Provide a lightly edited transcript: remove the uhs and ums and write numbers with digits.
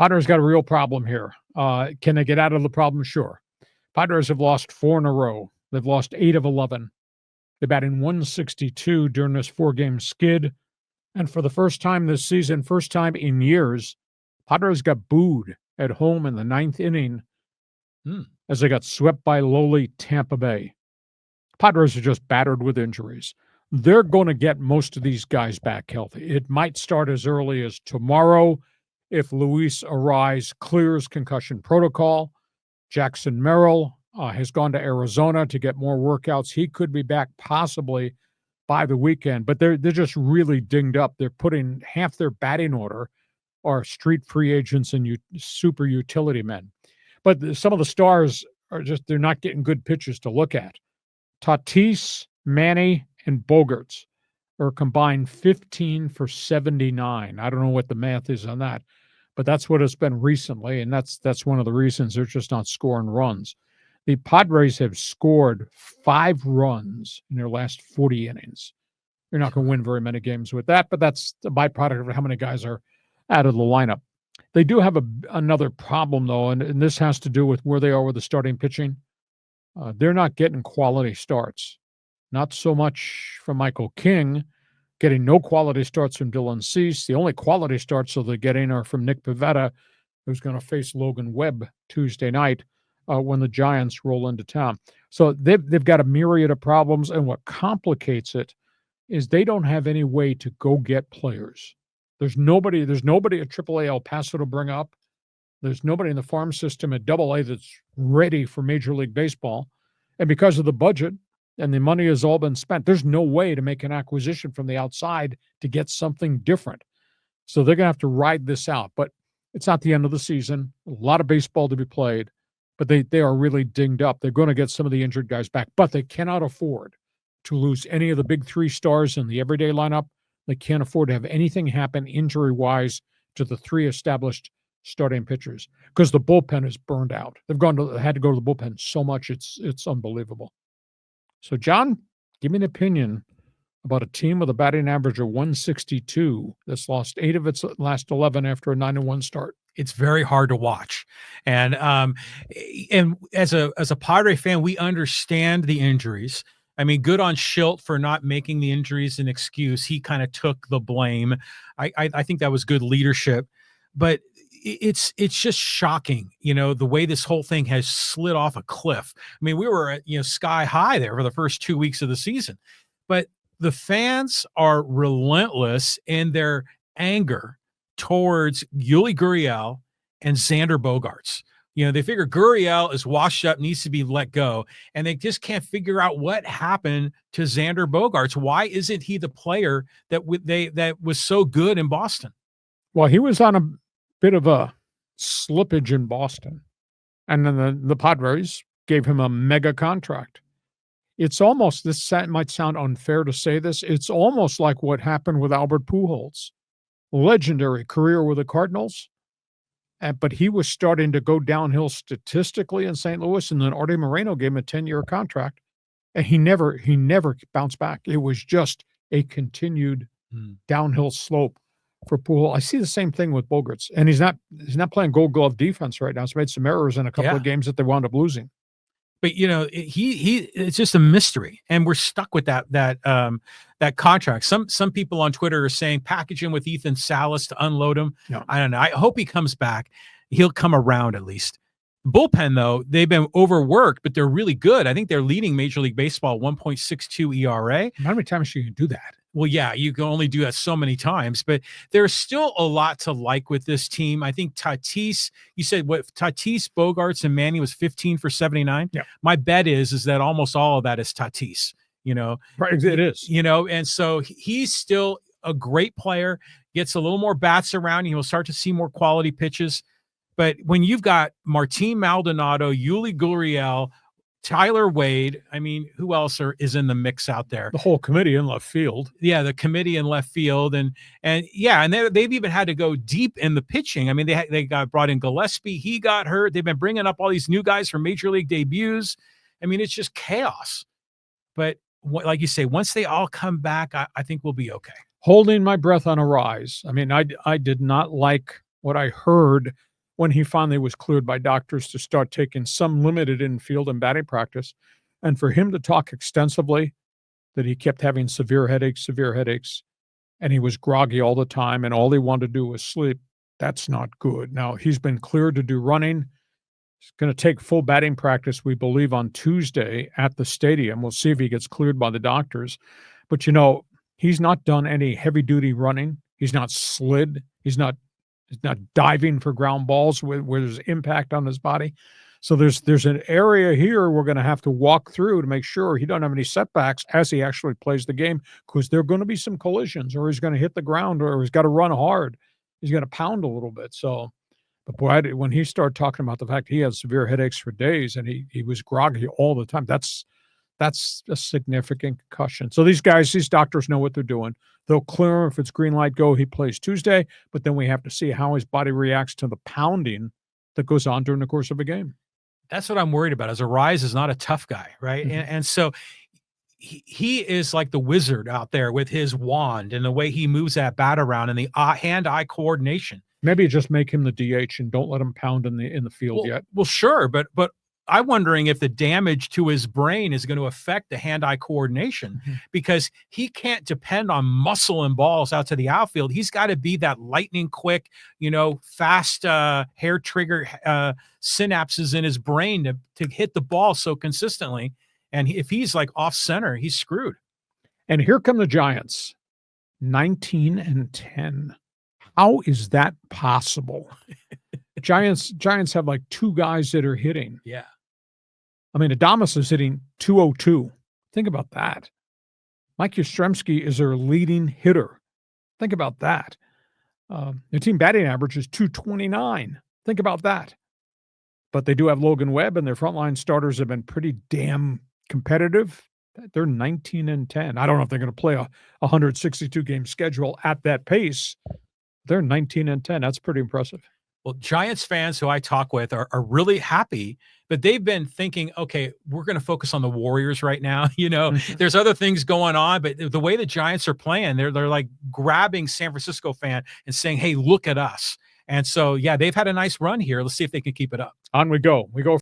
Padres got a real problem here. Can they get out of the problem? Sure. Padres have lost 4 in a row. They've lost 8 of 11. They're batting 162 during this 4-game skid. And for the first time this season, first time in years, Padres got booed at home in the 9th inning as they got swept by lowly Tampa Bay. Padres are just battered with injuries. They're going to get most of these guys back healthy. It might start as early as tomorrow if Luis Arraez clears concussion protocol. Jackson Merrill has gone to Arizona to get more workouts. He could be back possibly by the weekend, but they're just really dinged up. They're putting half their batting order are street free agents and super utility men. But some of the stars are they're not getting good pitches to look at. Tatis, Manny, and Bogaerts are combined 15 for 79. I don't know what the math is on that, but that's what it's been recently, and that's one of the reasons they're just not scoring runs. The Padres have scored 5 runs in their last 40 innings. You're not going to win very many games with that, but that's the byproduct of how many guys are out of the lineup. They do have another problem, though, and this has to do with where they are with the starting pitching. They're not getting quality starts. Not so much from Michael King, getting no quality starts from Dylan Cease. The only quality starts that they're getting are from Nick Pivetta, who's going to face Logan Webb Tuesday night when the Giants roll into town. So they've got a myriad of problems, and what complicates it is they don't have any way to go get players. There's nobody at AAA El Paso to bring up. There's nobody in the farm system at AA that's ready for Major League Baseball. And because of the budget and the money has all been spent, there's no way to make an acquisition from the outside to get something different. So they're going to have to ride this out. But it's not the end of the season. A lot of baseball to be played. But they are really dinged up. They're going to get some of the injured guys back. But they cannot afford to lose any of the big 3 stars in the everyday lineup. They can't afford to have anything happen injury-wise to the 3 established starting pitchers because the bullpen is burned out. They've had to go to the bullpen so much, it's unbelievable. So, John, give me an opinion about a team with a batting average of 162 that's lost 8 of its last 11 after a 9-1 start. It's very hard to watch. And as a Padre fan, we understand the injuries. I mean, good on Schilt for not making the injuries an excuse. He kind of took the blame. I think that was good leadership. But it's just shocking, the way this whole thing has slid off a cliff. I mean, we were at, sky high there for the first 2 weeks of the season. But the fans are relentless in their anger towards Yuli Gurriel and Xander Bogaerts. They figure Gurriel is washed up, needs to be let go, and they just can't figure out what happened to Xander Bogaerts. Why isn't he the player that was so good in Boston? Well, he was on a bit of a slippage in Boston, and then the Padres gave him a mega contract. It's almost, this might sound unfair to say this, it's almost like what happened with Albert Pujols. Legendary career with the Cardinals. But he was starting to go downhill statistically in St. Louis, and then Artie Moreno gave him a 10-year contract, and he never bounced back. It was just a continued downhill slope for Pujols. I see the same thing with Bogaerts, and he's not playing Gold Glove defense right now. He's made some errors in a couple of games that they wound up losing. But it's just a mystery, and we're stuck with that contract. Some people on Twitter are saying package him with Ethan Salas to unload him. No. I don't know. I hope he comes back. He'll come around at least. Bullpen, though, they've been overworked, but they're really good. I think they're leading Major League Baseball 1.62 ERA. How many times can you do that? Well, yeah, you can only do that so many times, but there's still a lot to like with this team. I think Tatis, you said what, Tatis, Bogaerts, and Manny was 15 for 79. Yeah. My bet is that almost all of that is Tatis, Right, it is. And so he's still a great player, gets a little more bats around, and you'll start to see more quality pitches. But when you've got Martin Maldonado, Yuli Gurriel, Tyler Wade, I mean, who else is in the mix out there? The whole committee in left field. Yeah, the committee in left field. And they've even had to go deep in the pitching. I mean, they got brought in Gillespie. He got hurt. They've been bringing up all these new guys from Major League debuts. I mean, it's just chaos. But like you say, once they all come back, I think we'll be okay. Holding my breath on Arraez. I mean, I did not like what I heard when he finally was cleared by doctors to start taking some limited infield and batting practice. And for him to talk extensively that he kept having severe headaches, and he was groggy all the time, and all he wanted to do was sleep, that's not good. Now, he's been cleared to do running. He's going to take full batting practice, we believe, on Tuesday at the stadium. We'll see if he gets cleared by the doctors. But, he's not done any heavy-duty running. He's not slid. He's not diving for ground balls where there's impact on his body. So there's an area here we're going to have to walk through to make sure he doesn't have any setbacks as he actually plays the game, because there are going to be some collisions, or he's going to hit the ground, or he's got to run hard. He's going to pound a little bit. So, but boy, when he started talking about the fact he had severe headaches for days and he was groggy all the time, that's a significant concussion. So these doctors know what they're doing. They'll clear him if it's green light go. He plays Tuesday, but then we have to see how his body reacts to the pounding that goes on during the course of a game. That's what I'm worried about. As Arraez is not a tough guy, right? Mm-hmm. And so he is like the wizard out there with his wand and the way he moves that bat around and the hand-eye coordination. Maybe just make him the DH and don't let him pound in the field yet. Well, sure, but I'm wondering if the damage to his brain is going to affect the hand-eye coordination, because he can't depend on muscle and balls out to the outfield. He's got to be that lightning quick, fast hair trigger synapses in his brain to hit the ball so consistently. And if he's like off center, he's screwed. And here come the Giants, 19-10. How is that possible? Giants have like two guys that are hitting. Yeah. I mean, Adames is hitting 202. Think about that. Mike Yastrzemski is their leading hitter. Think about that. Their team batting average is 229. Think about that. But they do have Logan Webb, and their frontline starters have been pretty damn competitive. They're 19-10. I don't know if they're going to play a 162-game schedule at that pace. They're 19-10. That's pretty impressive. Well, Giants fans who I talk with are really happy, but they've been thinking, okay, we're going to focus on the Warriors right now. There's other things going on, but the way the Giants are playing, they're like grabbing San Francisco fan and saying, hey, look at us. And so, yeah, they've had a nice run here. Let's see if they can keep it up. On we go. We go